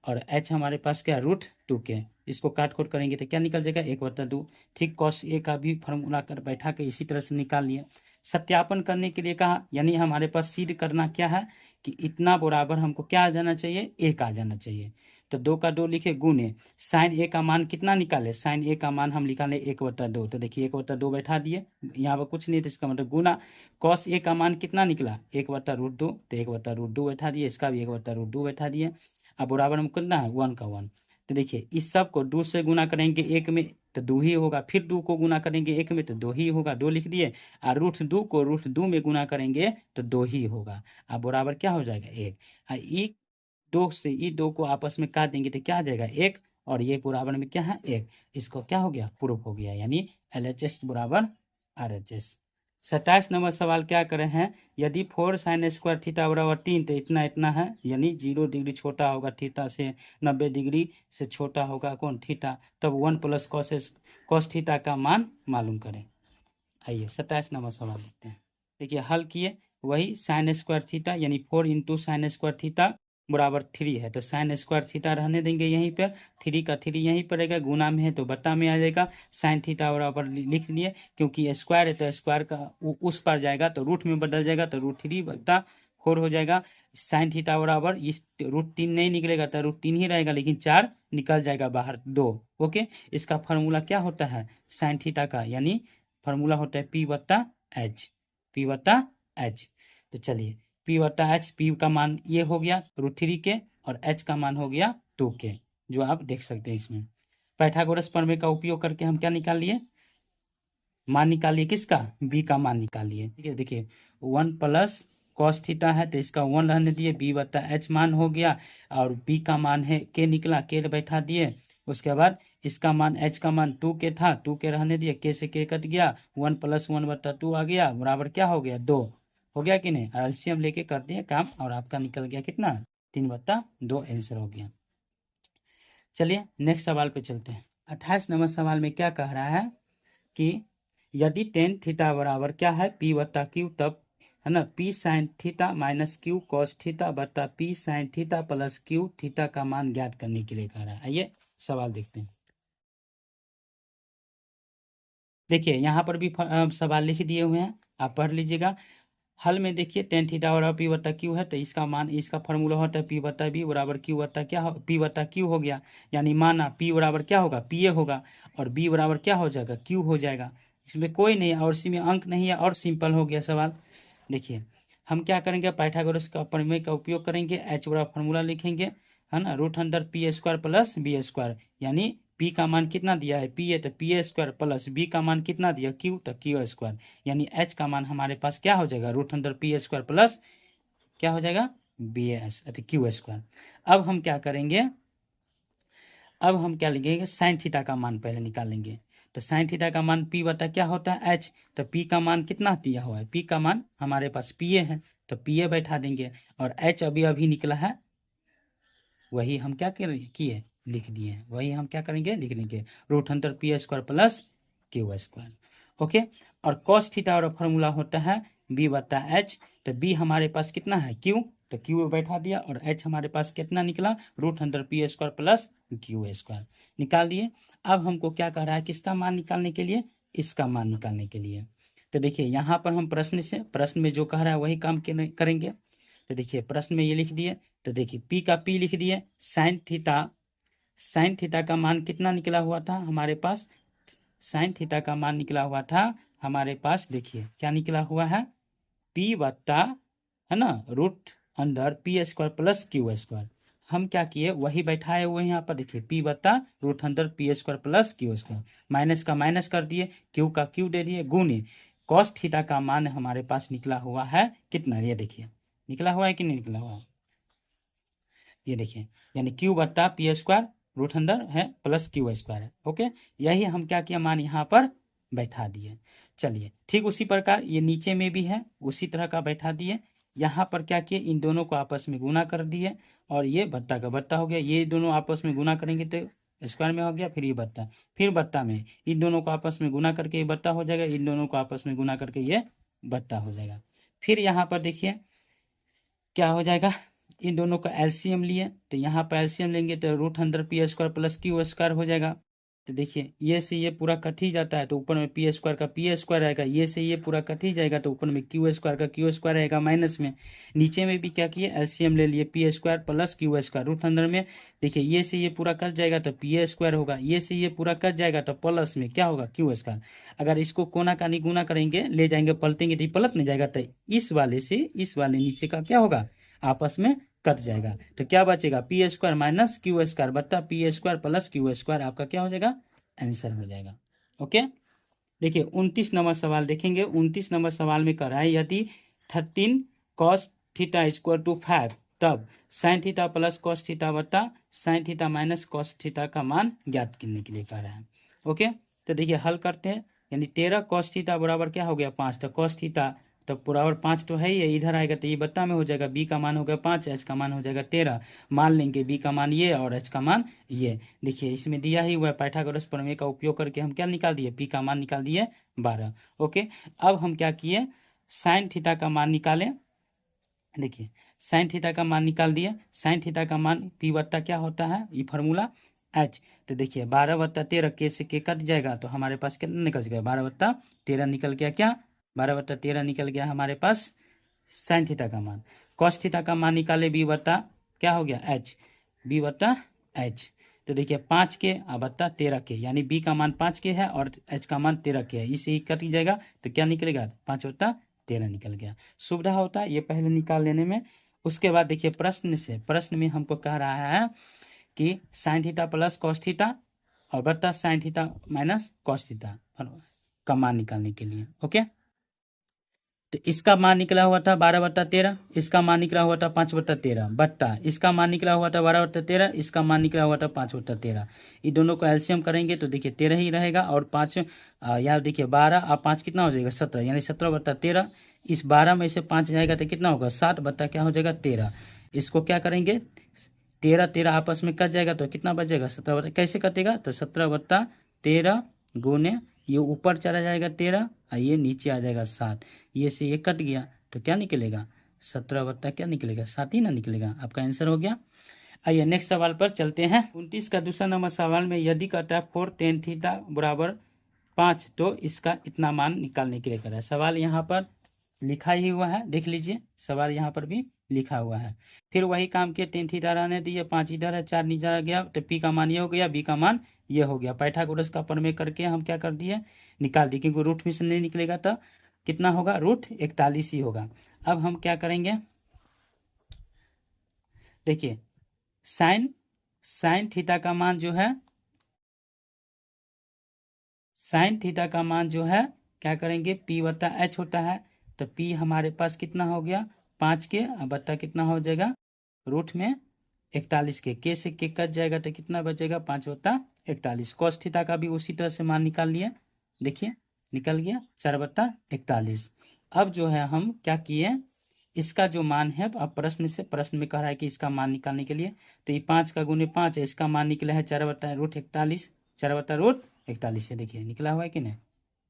Speaker 1: और H हमारे पास क्या √2K, इसको काट खोट करेंगे तो क्या निकल जाएगा 1/2। ठीक, कॉस A का भी फॉर्मूला कर बैठा के इसी तरह से निकाल लिए। सत्यापन करने के लिए कहा, यानी हमारे पास सिद्ध करना क्या है कि इतना बराबर हमको क्या आ जाना चाहिए 1 आ जाना चाहिए, तो 2 का 2 लिखे गुने साइन A का मान कितना निकाले, साइन A का मान हम निकाले 1/2, तो देखिए 1/2 बैठा दिए, यहाँ पर कुछ नहीं तो इसका मतलब गुना, कॉस A का मान कितना निकला 1/√2, तो 1/√2 बैठा दिए, इसका भी 1/√2 बैठा दिए। अब बराबर में कितना है 1 का 1, तो देखिए इस सब को 2 से गुना करेंगे 1 में तो 2 ही होगा, फिर 2 को गुना करेंगे 1 में तो 2 ही होगा, 2 लिख दिए, और √2 को √2 में गुना करेंगे तो 2 ही होगा। अब बराबर क्या हो जाएगा 1, 2 से ई 2 को आपस में काट देंगे तो क्या आ जाएगा 1, और ये बराबर में क्या है 1, इसको क्या हो गया प्रूफ हो गया, यानी LHS बराबर RHS। 27 नंबर सवाल क्या कर रहे हैं, यदि 4 sin स्क्वायर थीटा बराबर 3 तो इतना इतना है, यानी 0 डिग्री छोटा होगा थीटा से, 90 डिग्री से छोटा होगा कौन थीटा, तब 1 प्लस कॉस थीटा का मान मालूम करें। आइए 27 नंबर सवाल देखते हैं। देखिए हल किए, वही साइन स्क्वायर थीटा यानी 4 इंटू साइन स्क्वायर थीटा बराबर 3 है, तो साइन स्क्वायर थीटा रहने देंगे यहीं पर, 3 का 3 यहीं पर रहेगा, गुना में है तो बट्टा में आ जाएगा, साइन थीटा बराबर लिख लिए, क्योंकि स्क्वायर है तो स्क्वायर का उस पर जाएगा तो रूट में बदल जाएगा, तो √3/4 हो जाएगा। साइन थीटा बराबर इस √3 नहीं निकलेगा तो √3 ही रहेगा, लेकिन 4 निकल जाएगा बाहर 2। ओके, इसका फार्मूला क्या होता है साइन थीटा का, यानी फॉर्मूला होता है पी बट्टा एच, पी बट्टा एच। तो चलिए पी बट्टा एच, पी का मान ये हो गया √3 के और एच का मान हो गया 2 के, जो आप देख सकते हैं इसमें। पाइथागोरस प्रमेय का उपयोग करके हम क्या निकाल लिए, मान निकालिए किसका, बी का मान निकालिए। ठीक है, देखिए 1 प्लस कॉस थीटा है तो इसका 1 रहने दिए, बी बट्टा एच मान हो गया, और बी का मान है के निकला, के बैठा दिए। उसके बाद इसका मान एच का मान 2 के था, 2 के रहने दिए, के से के कट गया, 1 प्लस 1/2 आ गया, बराबर क्या हो गया 2 हो गया कि नहीं। एलसीएम लेके कर दिए काम और आपका निकल गया कितना 3/2 आंसर हो गया। चलिए नेक्स्ट सवाल पे चलते हैं। 28 नंबर सवाल में क्या कह रहा है कि यदि टेन थीटा बराबर क्या है पी बट्टा क्यू, तब है ना P sine theta minus Q cos theta बट्टा P sine theta plus Q theta का मान ज्ञात करने के लिए कह रहा है। आइए सवाल देखते हैं। देखिए यहाँ पर भी सवाल लिख दिए हुए हैं, आप पढ़ लीजिएगा। हल में देखिए टेन थीटा बराबर पी बट्टा क्यू है तो इसका मान, इसका फॉर्मूला होता है पी बट्टा बी बराबर क्यू बट्टा क्या हो, पी बट्टा क्यू हो गया। यानी माना पी बराबर क्या होगा, पी ए होगा, और बी बराबर क्या हो जाएगा, क्यू हो जाएगा। इसमें कोई नहीं है और इसी में अंक नहीं है और सिंपल हो गया सवाल। देखिए हम क्या करेंगे, पाइथागोरस का प्रमेय का उपयोग करेंगे, एच बराबर फॉर्मूला लिखेंगे, है ना, √पी² प्लस बी², यानी पी का मान कितना दिया है पी ए, तो पी² प्लस बी का मान कितना दिया क्यू, तो क्यू², यानी एच का मान हमारे पास क्या हो जाएगा √पी² प्लस क्या हो जाएगा बी क्यू²। अब हम क्या करेंगे, अब हम क्या लिखेंगे, साइन थीटा का मान पहले निकालेंगे। तो साइन थीटा का मान पी बटा क्या होता है एच, तो पी का मान कितना दिया हुआ है, पी का मान हमारे पास पी ए है तो पी ए बैठा देंगे, और एच अभी अभी निकला है वही हम क्या किए लिख दिए हैं, वही हम क्या करेंगे लिख देंगे √पी² प्लस क्यू²। ओके, और कॉस थीटा और फॉर्मूला होता है बी बटा एच, तो बी हमारे पास कितना है क्यू, तो क्यू बैठा दिया, और एच हमारे पास कितना निकला √पी² प्लस क्यू² निकाल दिए। अब हमको क्या कह रहा है, किसका मान निकालने के लिए, इसका मान निकालने के लिए। तो देखिए यहाँ पर हम प्रश्न में जो कह रहा है वही काम करेंगे। तो देखिए प्रश्न में ये लिख दिए, तो देखिए पी का पी लिख दिए, साइन थीटा का मान कितना निकला हुआ था हमारे पास, साइन थीटा का मान निकला हुआ था हमारे पास, देखिए क्या निकला हुआ है पी बट्टा है ना √पी² प्लस क्यू²। हम क्या किए वही बैठाए हुए यहाँ पर, देखिए पी बट्टा √पी² प्लस क्यू², माइनस का माइनस कर दिए, क्यू का क्यू दे दिए, गुणे कॉस थीटा का मान हमारे पास निकला हुआ है कितना, ये देखिए निकला हुआ है कि नहीं निकला हुआ, ये देखिए यानी क्यू बट्टा पी² है प्लस क्यू² है। ओके, यही हम क्या किया मान यहाँ पर बैठा दिए। चलिए ठीक उसी प्रकार ये नीचे में भी है, उसी तरह का बैठा दिए। यहाँ पर क्या किए, इन दोनों को आपस में गुना कर दिए, और ये बट्टा का बट्टा हो गया, ये दोनों आपस में गुना करेंगे तो स्क्वायर में हो गया, फिर ये बट्टा, फिर बट्टा में इन दोनों को आपस में गुना करके ये बट्टा हो जाएगा, इन दोनों को आपस में गुना करके ये बट्टा हो जाएगा। फिर यहाँ पर देखिए क्या हो जाएगा, इन दोनों का एलसीएम लिए, तो यहाँ पर एलसीएम लेंगे तो √पी² प्लस क्यू² हो जाएगा। तो देखिए ये से ये पूरा कट ही जाता है तो ऊपर में पी² का पी² रहेगा, ये से ये पूरा कट ही जाएगा तो ऊपर में क्यू² का क्यू² रहेगा माइनस में। नीचे में भी क्या किए एलसीएम ले लिए पी² प्लस क्यू² √, में देखिए ये से ये पूरा कट जाएगा तो पी² होगा, ये से ये पूरा कट जाएगा तो प्लस में क्या होगा क्यू²। अगर इसको कोना का निगुना करेंगे ले जाएंगे पलटेंगे तो ये पलट नहीं जाएगा, तो इस वाले से इस वाले नीचे का क्या होगा आपस में कट जाएगा, तो क्या बचेगा पी² माइनस क्यू² बट्टा पी² प्लस क्यू², आपका क्या हो जाएगा आंसर हो जाएगा। ओके, देखिए 29 नंबर सवाल देखेंगे। 29 नंबर सवाल में कर रहा है यदि 13 cos थीटा = 5 तब sine theta plus cos theta बट्टा sine theta minus cos theta का मान ज्ञात करने के लिए कह रहा है। ओके, तो देखिए हल करते हैं, यानी 13 cos थीटा बराबर क्या हो गया 5, तो कॉस थीटा तो बराबर 5 तो है ही है, इधर आएगा तो ये बट्टा में हो जाएगा, बी का मान हो गया 5, एच का मान हो जाएगा 13, मान लेंगे बी का मान ये और एच का मान ये। देखिए इसमें दिया ही हुआ है, पाइथागोरस प्रमेय का उपयोग करके हम क्या निकाल दिए पी का मान निकाल दिए 12। ओके, अब हम क्या किए साइन थीटा का मान निकालें। देखिए साइन थीटा का मान निकाल दिए, साइन थीटा का मान पी बट्टा क्या होता है ये फार्मूला एच, तो देखिए 12/13 के से के कट जाएगा तो हमारे पास कितना निकल गया 12/13 निकल गया, क्या 12/13 निकल गया हमारे पास साइन थीटा का मान। कॉस थीटा का मान निकाले बी बट्टा क्या हो गया एच, बी बट्टा एच, तो देखिए 5 के बत्ता 13 के, यानी बी का मान 5 के है और एच का मान 13 के है, इसे ही कट जाएगा तो क्या निकलेगा 5 बत्ता 13 निकल गया। सुविधा होता है ये पहले निकाल लेने में। उसके बाद देखिए प्रश्न में हमको कह रहा है कि sine theta plus cos theta और बत्ता sine theta minus cos theta का मान निकालने के लिए। ओके, तो इसका मान निकला हुआ था 12/13, इसका मान निकला हुआ था 5/13 बट्टा इसका मान निकला हुआ था 12/13, इसका मान निकला हुआ था 5/13। ये दोनों को एलसीएम करेंगे तो देखिए 13 ही रहेगा और 5 यहाँ देखिए 12 और 5 कितना हो जाएगा 17, यानी 17/13। इस 12 में से 5 जाएगा तो कितना होगा 7 बट्टा क्या हो जाएगा 13। इसको क्या करेंगे 13 आपस में कट जाएगा तो कितना बच जाएगा 17 कैसे कटेगा तो 17/13 गुने ये ऊपर चला जाएगा 13 और ये नीचे आ जाएगा 7, ये से ये कट गया तो क्या निकलेगा 17 क्या निकलेगा 7 ही ना निकलेगा। आपका आंसर हो गया। आइए नेक्स्ट सवाल पर चलते हैं। 29 का दूसरा नंबर सवाल में यदि कहता है 4 tan थीटा बराबर 5 तो इसका इतना मान निकालने के लिए कर रहा है। सवाल यहाँ पर लिखा ही हुआ है, देख लीजिए सवाल यहाँ पर भी लिखा हुआ है। फिर वही काम किया, tan थीटा रहने दिए, 5 इधर है 4 नीचे आ गया तो p का मान ये हो गया, b का मान ये हो गया। पाइथागोरस का प्रमेय करके हम क्या कर दिए निकाल दिए, क्योंकि रूट में से नहीं निकलेगा तो कितना होगा रूट 41 ही होगा। अब हम क्या करेंगे देखिए साइन थीटा का मान जो है क्या करेंगे p/h होता है तो p हमारे पास कितना हो गया 5 के बट्टा कितना हो जाएगा रूट में 41 के से के कट जाएगा तो कितना बचेगा 5/41। कॉस थीटा का भी उसी तरह से मान निकाल लिए, देखिए निकल गया 4/41। अब जो है हम क्या किए इसका जो मान है, अब प्रश्न में कह रहा है कि इसका मान निकालने के लिए तो ये 5 का गुने 5 है, इसका मान निकला है 4/√41, 4/√41 है। देखिए निकला हुआ है कि नहीं,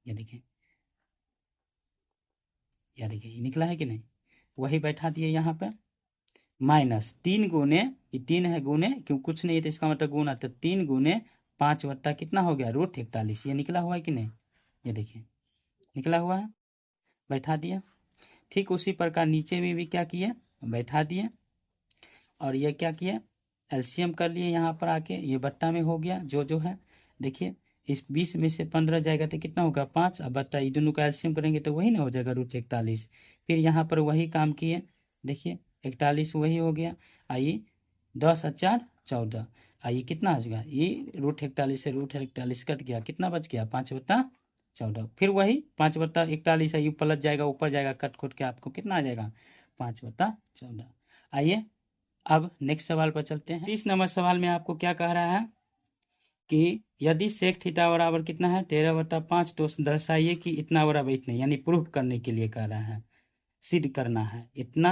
Speaker 1: ये देखिए ये निकला है कि नहीं, वही बैठा दिए यहाँ पे माइनस 3 गुने ये 3 है गुने क्यों कुछ नहीं है तो इसका मतलब गुना, तो 3 गुने 5 बट्टा कितना हो गया √41, ये निकला हुआ है कि नहीं, ये देखिए निकला हुआ है बैठा दिया। ठीक उसी प्रकार नीचे में भी क्या किए बैठा दिए और ये क्या किया एलसीएम कर लिए यहाँ पर आके, ये बट्टा में हो गया जो है। देखिए इस 20 में से 15 जाएगा तो कितना होगा 5, अब बट्टा ये दोनों का एलसीएम करेंगे तो वही ना हो जाएगा √41। फिर यहाँ पर वही काम किए, देखिए 41 वही हो गया, आइए 10 और 4 14, आइए कितना आ जाएगा ये √41 से √41 कट गया, कितना बच गया 5/14। फिर वही 5/41 है, ये पलट जाएगा ऊपर जाएगा कट खोट के आपको कितना आ जाएगा 5/14। आइए अब नेक्स्ट सवाल पर चलते हैं। 30 नंबर सवाल में आपको क्या कह रहा है कि यदि सेक थीटा बराबर कितना है 13/5 तो दर्शाइए कि इतना बराबर इतने, यानी प्रूफ करने के लिए कह रहा है, सिद्ध करना है। इतना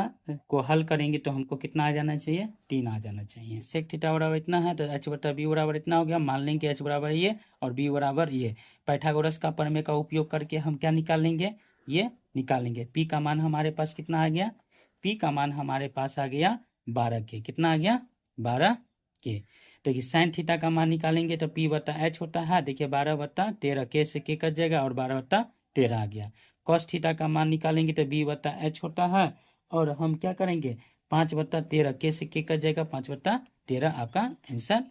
Speaker 1: को हल करेंगे तो हमको कितना आ जाना चाहिए 3 आ जाना चाहिए। सेक थीटा बराबर इतना है तो h/b बराबर इतना हो गया, मान लेंगे h बराबर ये और b बराबर ये। पाइथागोरस का प्रमेय का उपयोग करके हम क्या निकाल लेंगे ये निकाल लेंगे। p का मान हमारे पास कितना आ गया, p का मान हमारे पास आ गया 12 के, कितना आ गया 12 के। देखिए साइन थीटा का मान निकालेंगे तो p/h होता है, देखिए 12/13 के से के कट जाएगा और 12/13 आ गया। कॉस थीटा का मान निकालेंगे तो b/h होता है और हम क्या करेंगे 5/13 के से के कट जाएगा 5/13, आपका आंसर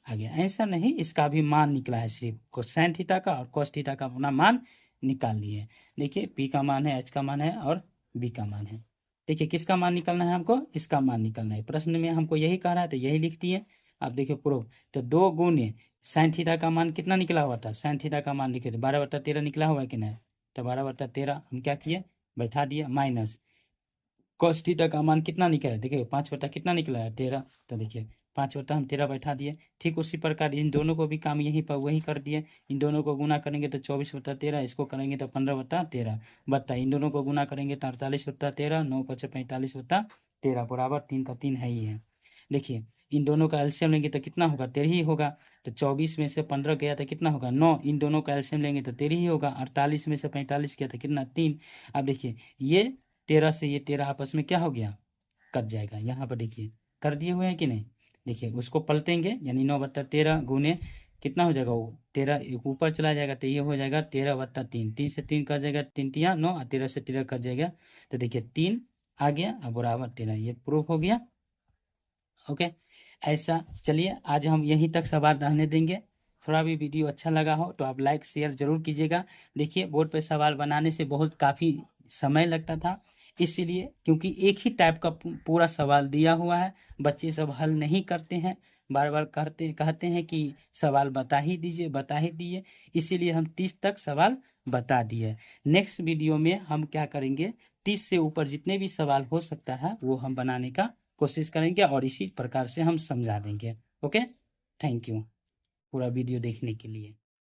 Speaker 1: आ गया। आंसर नहीं इसका भी मान निकला है, सिर्फ साइन थीटा का और कॉस थीटा का अपना मान निकाल लिए। देखिए p का मान है, h का मान है और b का मान है। देखिए किसका मान निकालना है हमको, इसका मान निकालना है। प्रश्न में हमको यही कह रहा है तो यही लिख दिए। आप देखिए प्रूफ तो 2 गुने साइन थीटा का मान कितना निकला हुआ था, साइन थीटा का मान लिखे थे 12/13 निकला हुआ है कि नहीं, तो 12/13 हम क्या किए बैठा दिए माइनस कॉस थीटा का मान कितना निकला है, देखिए 5 बटा कितना निकला है 13, तो देखिए 5 बटा हम 13 बैठा दिए। ठीक उसी प्रकार इन दोनों को भी काम यहीं पर वही कर दिए, इन दोनों को गुना करेंगे तो 24/13, इसको करेंगे तो 15/13 बट्टा इन दोनों को गुना करेंगे तो 48/13, 9×5 = 45/13 बराबर 3 का 3 है ही है। देखिए इन दोनों का एलसीएम लेंगे तो कितना होगा 13 ही होगा, तो 24 में से 15 गया तो कितना होगा 9, इन दोनों का एलसीएम लेंगे तो 13 ही होगा। 48 में से 45 गया तो कितना 3। अब देखिए ये 13 से ये 13 आपस में क्या हो गया कट जाएगा, यहाँ पर देखिए कर दिए हुए हैं कि नहीं। देखिए उसको पलटेंगे यानी 9/13 गुने कितना हो जाएगा वो 13 ऊपर चला जाएगा तो ये हो जाएगा 13/3, 3 से 3 कट जाएगा 3 × 9 और 13 से 13 कट जाएगा तो देखिए 3 आ गया और बराबर 13, ये प्रूफ हो गया। ओके ऐसा। चलिए आज हम यहीं तक सवाल रहने देंगे। थोड़ा भी वीडियो अच्छा लगा हो तो आप लाइक शेयर जरूर कीजिएगा। देखिए बोर्ड पे सवाल बनाने से बहुत काफ़ी समय लगता था, इसीलिए क्योंकि एक ही टाइप का पूरा सवाल दिया हुआ है, बच्चे सब हल नहीं करते हैं, बार बार कहते हैं कि सवाल बता ही दीजिए बता ही दिए, इसीलिए हम 30 तक सवाल बता दिए। नेक्स्ट वीडियो में हम क्या करेंगे, 30 से ऊपर जितने भी सवाल हो सकता है वो हम बनाने का कोशिश करेंगे और इसी प्रकार से हम समझा देंगे। ओके, थैंक यू पूरा वीडियो देखने के लिए।